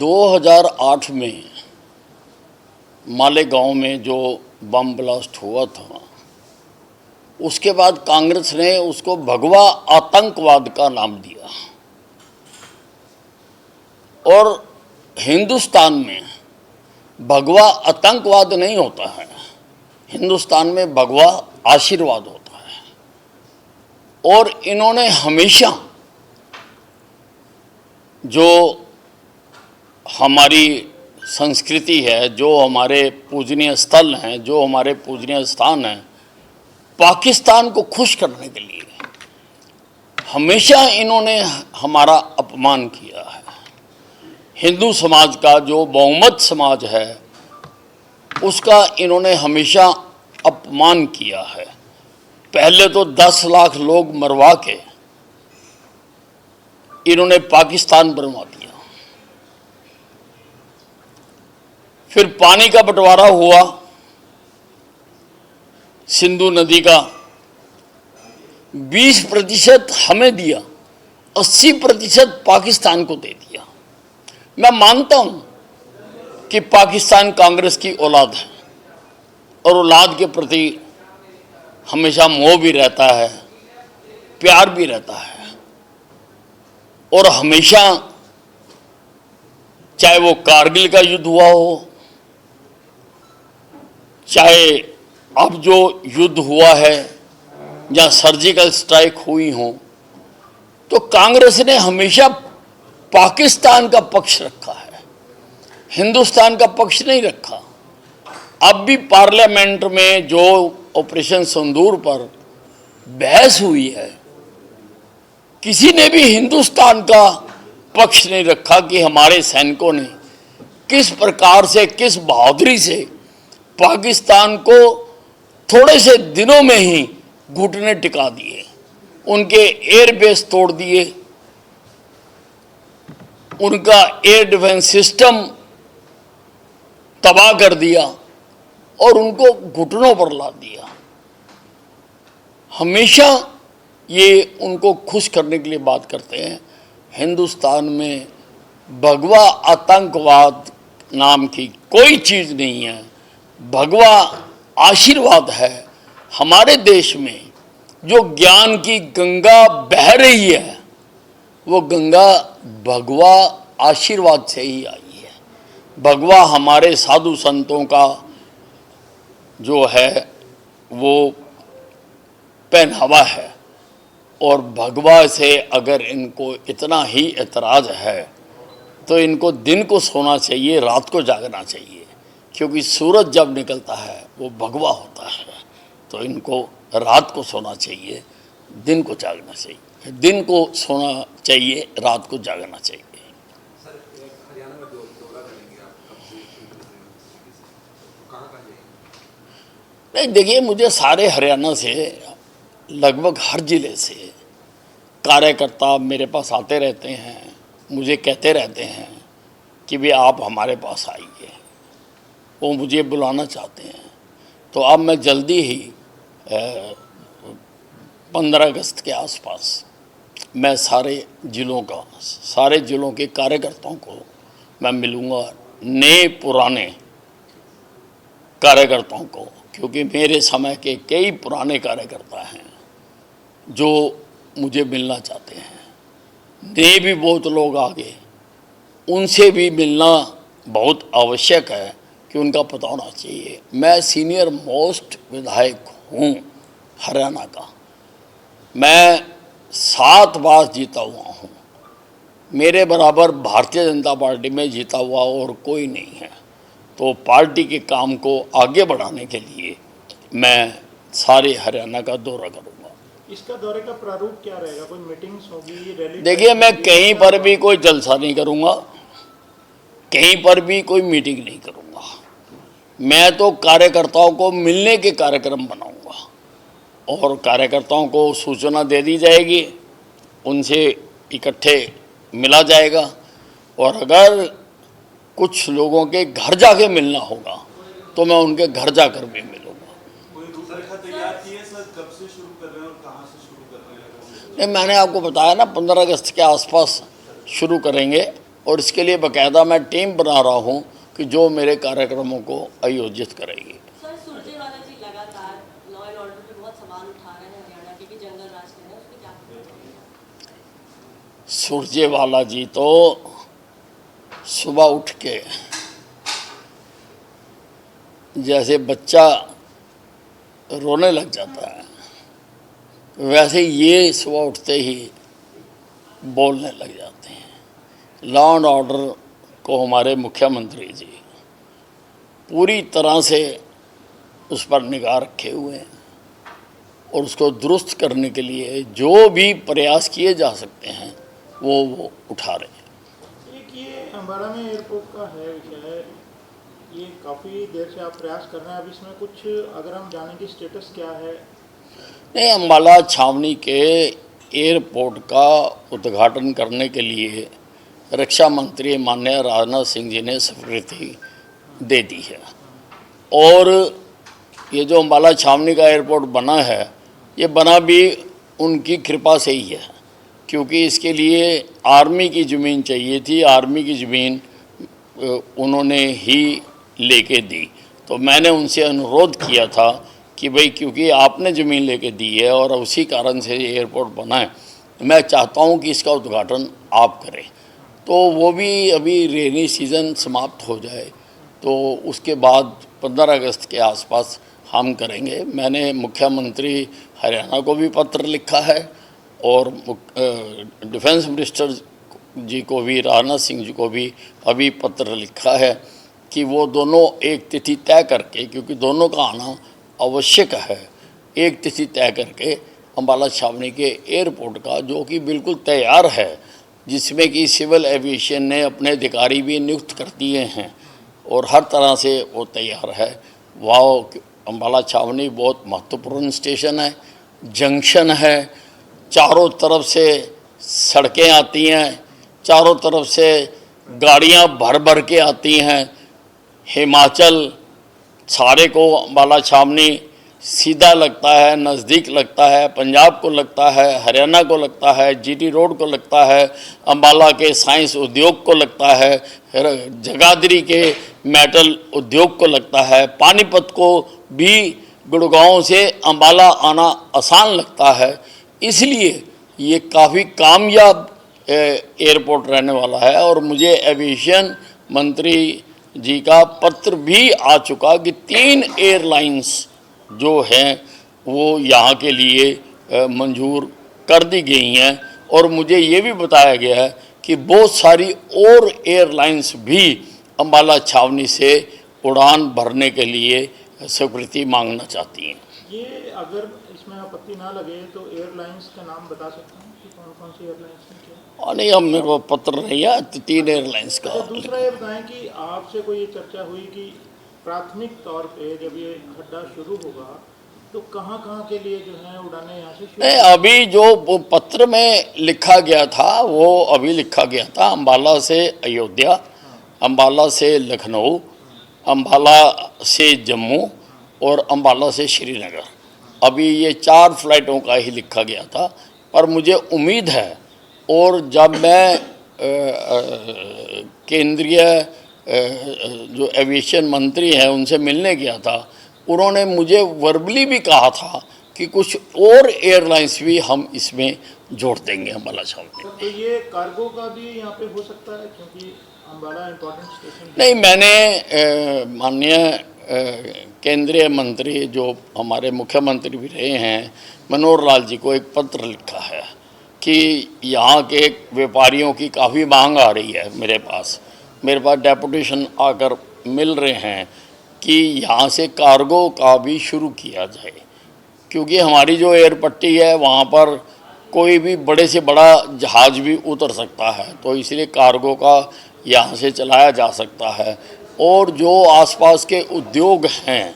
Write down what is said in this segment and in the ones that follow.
2008 में मालेगांव में जो बम ब्लास्ट हुआ था, उसके बाद कांग्रेस ने उसको भगवा आतंकवाद का नाम दिया। और हिंदुस्तान में भगवा आतंकवाद नहीं होता है, हिंदुस्तान में भगवा आशीर्वाद होता है। और इन्होंने हमेशा जो हमारी संस्कृति है, जो हमारे पूजनीय स्थल हैं, जो हमारे पूजनीय स्थान हैं, पाकिस्तान को खुश करने के लिए हमेशा इन्होंने हमारा अपमान किया है। हिंदू समाज का जो बहुमत समाज है, उसका इन्होंने हमेशा अपमान किया है। पहले तो 10 लाख लोग मरवा के इन्होंने पाकिस्तान बनवा दिया। फिर पानी का बंटवारा हुआ, सिंधु नदी का 20% हमें दिया, 80% पाकिस्तान को दे दिया। मैं मानता हूं कि पाकिस्तान कांग्रेस की औलाद है और औलाद के प्रति हमेशा मोह भी रहता है, प्यार भी रहता है। और हमेशा, चाहे वो कारगिल का युद्ध हुआ हो, चाहे अब जो युद्ध हुआ है या सर्जिकल स्ट्राइक हुई हो, तो कांग्रेस ने हमेशा पाकिस्तान का पक्ष रखा है, हिंदुस्तान का पक्ष नहीं रखा। अब भी पार्लियामेंट में जो ऑपरेशन सिंदूर पर बहस हुई है, किसी ने भी हिंदुस्तान का पक्ष नहीं रखा कि हमारे सैनिकों ने किस प्रकार से, किस बहादुरी से पाकिस्तान को थोड़े से दिनों में ही घुटने टिका दिए, उनके एयरबेस तोड़ दिए, उनका एयर डिफेंस सिस्टम तबाह कर दिया और उनको घुटनों पर ला दिया। हमेशा ये उनको खुश करने के लिए बात करते हैं। हिंदुस्तान में भगवा आतंकवाद नाम की कोई चीज़ नहीं है, भगवा आशीर्वाद है। हमारे देश में जो ज्ञान की गंगा बह रही है, वो गंगा भगवा आशीर्वाद से ही आई है। भगवा हमारे साधु संतों का जो है वो पहनावा है। और भगवा से अगर इनको इतना ही एतराज़ है, तो इनको दिन को सोना चाहिए, रात को जागना चाहिए, क्योंकि सूरज जब निकलता है वो भगवा होता है। तो इनको रात को सोना चाहिए, दिन को जागना चाहिए, दिन को सोना चाहिए, रात को जागना चाहिए। सर, हरियाणा में दौरा करेंगे आप, कहाँ नहीं, देखिए, मुझे सारे हरियाणा से, लगभग हर जिले से कार्यकर्ता मेरे पास आते रहते हैं, मुझे कहते रहते हैं कि भी आप हमारे पास आइए। वो मुझे बुलाना चाहते हैं। तो अब मैं जल्दी ही 15 अगस्त के आसपास मैं सारे जिलों के कार्यकर्ताओं को मैं मिलूँगा, नए पुराने कार्यकर्ताओं को, क्योंकि मेरे समय के कई पुराने कार्यकर्ता हैं जो मुझे मिलना चाहते हैं। नए भी बहुत लोग आ गए, उनसे भी मिलना बहुत आवश्यक है कि उनका पता होना चाहिए। मैं सीनियर मोस्ट विधायक हूँ हरियाणा का, मैं 7 बार जीता हुआ हूँ। मेरे बराबर भारतीय जनता पार्टी में जीता हुआ और कोई नहीं है। तो पार्टी के काम को आगे बढ़ाने के लिए मैं सारे हरियाणा का दौरा करूँगा। इसका दौरे का प्रारूप क्या रहेगा? कोई मीटिंग्स होगी, रैली? देखिए, मैं कहीं पर भी कोई जलसा नहीं करूँगा, कहीं पर भी कोई मीटिंग नहीं करूँगा। मैं तो कार्यकर्ताओं को मिलने के कार्यक्रम बनाऊँगा और कार्यकर्ताओं को सूचना दे दी जाएगी, उनसे इकट्ठे मिला जाएगा। और अगर कुछ लोगों के घर जाके मिलना होगा तो मैं उनके घर जाकर भी मिलूँगा। कोई रूपरेखा तैयार की है सर? कब से शुरू कर रहे हैं और कहाँ से शुरू कर रहे हैं? नहीं, मैंने आपको बताया ना, 15 अगस्त के आसपास शुरू करेंगे और इसके लिए बाकायदा मैं टीम बना रहा हूँ कि जो मेरे कार्यक्रमों को आयोजित करेगी। सर, सुरजेवाला जी लगातार लॉ एंड ऑर्डर पे बहुत सवाल उठा रहे हैं हरियाणा के कि जंगल राज कर रहे हैं, उस पर क्या कहेंगे? सुरजेवाला जी तो सुबह उठ के जैसे बच्चा रोने लग जाता है वैसे ये सुबह उठते ही बोलने लग जाते हैं। लॉ एंड ऑर्डर को हमारे मुख्यमंत्री जी पूरी तरह से उस पर निगाह रखे हुए हैं और उसको दुरुस्त करने के लिए जो भी प्रयास किए जा सकते हैं वो उठा रहे हैं। एक ये अम्बाला में एयरपोर्ट का है विषय, ये काफ़ी देर से आप प्रयास कर रहे हैं, अब इसमें कुछ अगर हम जाने की स्टेटस क्या है? नहीं, अम्बाला छावनी के एयरपोर्ट का उद्घाटन करने के लिए रक्षा मंत्री माननीय राजनाथ सिंह जी ने स्वीकृति दे दी है और ये जो अम्बाला छावनी का एयरपोर्ट बना है ये बना भी उनकी कृपा से ही है, क्योंकि इसके लिए आर्मी की ज़मीन चाहिए थी। आर्मी की ज़मीन उन्होंने ही लेके दी, तो मैंने उनसे अनुरोध किया था कि भाई क्योंकि आपने ज़मीन लेके दी है और उसी कारण से एयरपोर्ट बना है, मैं चाहता हूं कि इसका उद्घाटन आप करें। तो वो भी अभी रेनी सीज़न समाप्त हो जाए तो उसके बाद 15 अगस्त के आसपास हम करेंगे। मैंने मुख्यमंत्री हरियाणा को भी पत्र लिखा है और डिफेंस मिनिस्टर जी को भी, राजनाथ सिंह जी को भी अभी पत्र लिखा है कि वो दोनों एक तिथि तय करके, क्योंकि दोनों का आना आवश्यक है, एक तिथि तय करके अम्बाला छावनी के एयरपोर्ट का, जो कि बिल्कुल तैयार है, जिसमें कि सिविल एविएशन ने अपने अधिकारी भी नियुक्त कर दिए हैं और हर तरह से वो तैयार है। वह अम्बाला छावनी बहुत महत्वपूर्ण स्टेशन है, जंक्शन है, चारों तरफ से सड़कें आती हैं, चारों तरफ से गाड़ियां भर भर के आती हैं। हिमाचल सारे को अम्बाला छावनी सीधा लगता है, नज़दीक लगता है, पंजाब को लगता है, हरियाणा को लगता है, जीटी रोड को लगता है, अम्बाला के साइंस उद्योग को लगता है, जगाधरी के मेटल उद्योग को लगता है, पानीपत को भी गुड़गांव से अम्बाला आना आसान लगता है। इसलिए ये काफ़ी कामयाब एयरपोर्ट रहने वाला है और मुझे एविएशन मंत्री जी का पत्र भी आ चुका कि 3 एयरलाइंस जो हैं वो यहाँ के लिए मंजूर कर दी गई हैं और मुझे ये भी बताया गया है कि बहुत सारी और एयरलाइंस भी अम्बाला छावनी से उड़ान भरने के लिए स्वीकृति मांगना चाहती हैं। ये अगर इसमें आपत्ति ना लगे तो एयरलाइंस का नाम बता सकते हैं कि कौन कौन सी एयरलाइंस हैं क्या? नहीं, अब मेरे को पत्र नहीं है, 3 एयरलाइंस का। तो दूसरा ये बताएं कि आपसे कोई ये चर्चा हुई कि प्राथमिक तौर पे जब ये खड्डा शुरू होगा तो कहाँ कहाँ के लिए जो है उड़ाने यहाँ से शुरू? नहीं, अभी जो पत्र में लिखा गया था वो अभी लिखा गया था अम्बाला से अयोध्या, अम्बाला से लखनऊ, अम्बाला से जम्मू और अम्बाला से श्रीनगर। अभी ये 4 फ्लाइटों का ही लिखा गया था, पर मुझे उम्मीद है और जब मैं केंद्रीय जो एविएशन मंत्री हैं उनसे मिलने गया था, उन्होंने मुझे वर्बली भी कहा था कि कुछ और एयरलाइंस भी हम इसमें जोड़ देंगे अम्बाला छावनी में। तो ये कार्गो का भी यहाँ पे हो सकता है क्योंकि अम्बाला इम्पोर्टेंट स्टेशन? नहीं, मैंने माननीय केंद्रीय मंत्री जो हमारे मुख्यमंत्री भी रहे हैं मनोहर लाल जी को एक पत्र लिखा है कि यहाँ के व्यापारियों की काफ़ी मांग आ रही है। मेरे पास डेपुटेशन आकर मिल रहे हैं कि यहाँ से कार्गो का भी शुरू किया जाए, क्योंकि हमारी जो एयर पट्टी है वहाँ पर कोई भी बड़े से बड़ा जहाज़ भी उतर सकता है, तो इसलिए कार्गो का यहाँ से चलाया जा सकता है। और जो आसपास के उद्योग हैं,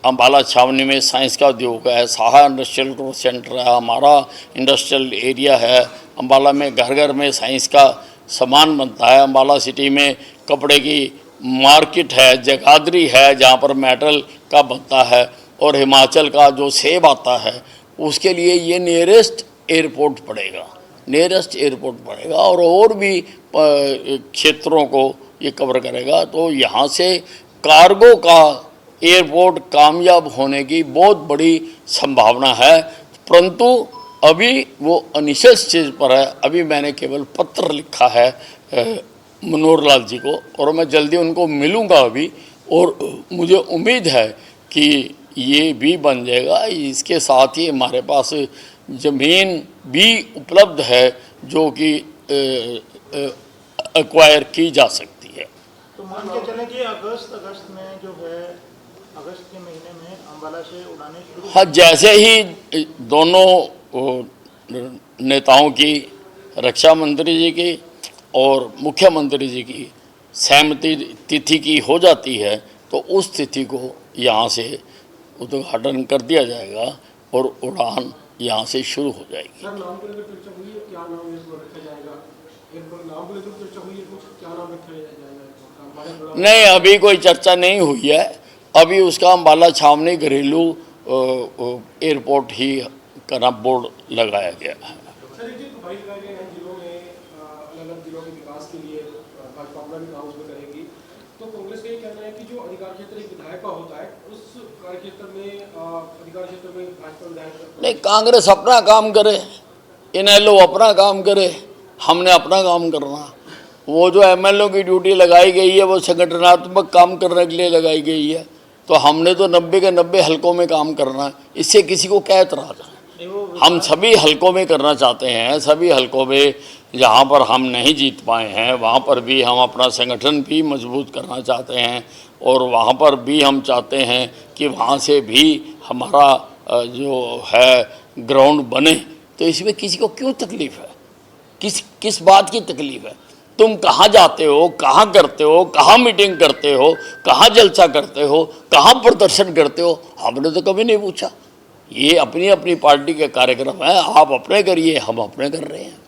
अम्बाला छावनी में साइंस का उद्योग है, साहा इंडस्ट्रियल ग्रोथ सेंटर है, हमारा इंडस्ट्रियल एरिया है, अम्बाला में घर घर में साइंस का सामान बनता है, अम्बाला सिटी में कपड़े की मार्केट है, जगाधरी है जहाँ पर मेटल का बनता है, और हिमाचल का जो सेब आता है उसके लिए ये नियरेस्ट एयरपोर्ट पड़ेगा। नियरेस्ट एयरपोर्ट पड़ेगा और भी क्षेत्रों को ये कवर करेगा। तो यहाँ से कार्गो का एयरपोर्ट कामयाब होने की बहुत बड़ी संभावना है, परंतु अभी वो इनिशियल स्टेज पर है। अभी मैंने केवल पत्र लिखा है मनोहर लाल जी को और मैं जल्दी उनको मिलूँगा अभी, और मुझे उम्मीद है कि ये भी बन जाएगा। इसके साथ ही हमारे पास ज़मीन भी उपलब्ध है जो कि एक्वायर की जा सकती है। तो मान के चलें कि अगस्त में जो है, अगस्त के महीने में अंबाला से उड़ानें शुरू। हाँ, जैसे ही दोनों नेताओं की, रक्षा मंत्री जी की और मुख्यमंत्री जी की सहमति तिथि की हो जाती है तो उस तिथि को यहाँ से उद्घाटन कर दिया जाएगा और उड़ान यहाँ से शुरू हो जाएगी। सर, नाम को लेकर चर्चा हुई है, क्या नाम इसको रखा जाएगा? नाम को लेकर चर्चा हुई है, कुछ क्या नाम रखा जाएगा? नहीं, अभी कोई चर्चा नहीं हुई है। अभी उसका अम्बाला छावनी घरेलू एयरपोर्ट ही का नाम बोर्ड लगाया गया है। सर, एक तो भाई लगाए गए जिलों में, अलग-अलग जिलों के विकास के लिए भाजपा अपना भी काम उसमें करेगी, तो कांग्रेस का ये कहना है कि जो अधिकार क्षेत्र एक विधायक का होता है, उस कार्य क्षेत्र में, अधिकार क्षेत्र में भाजपा विधायक नहीं, कांग्रेस अपना काम करे, इनेलो अपना काम करे, हमने अपना काम करना। वो जो एमएलओ की ड्यूटी लगाई गई है वो संगठनात्मक काम करने के लिए लगाई गई है, तो हमने तो 90 के 90 हलकों में काम करना है। इससे किसी को क्या एतराज़ है? हम सभी हलकों में करना चाहते हैं। सभी हलकों में जहाँ पर हम नहीं जीत पाए हैं वहाँ पर भी हम अपना संगठन भी मजबूत करना चाहते हैं और वहाँ पर भी हम चाहते हैं कि वहाँ से भी हमारा जो है ग्राउंड बने। तो इसमें किसी को क्यों तकलीफ़ है? किस बात की तकलीफ़ है? तुम कहाँ जाते हो, कहाँ करते हो, कहाँ मीटिंग करते हो, कहाँ जलसा करते हो, कहाँ प्रदर्शन करते हो, हमने तो कभी नहीं पूछा। ये अपनी अपनी पार्टी के कार्यक्रम है, आप अपने करिए, हम अपने कर रहे हैं।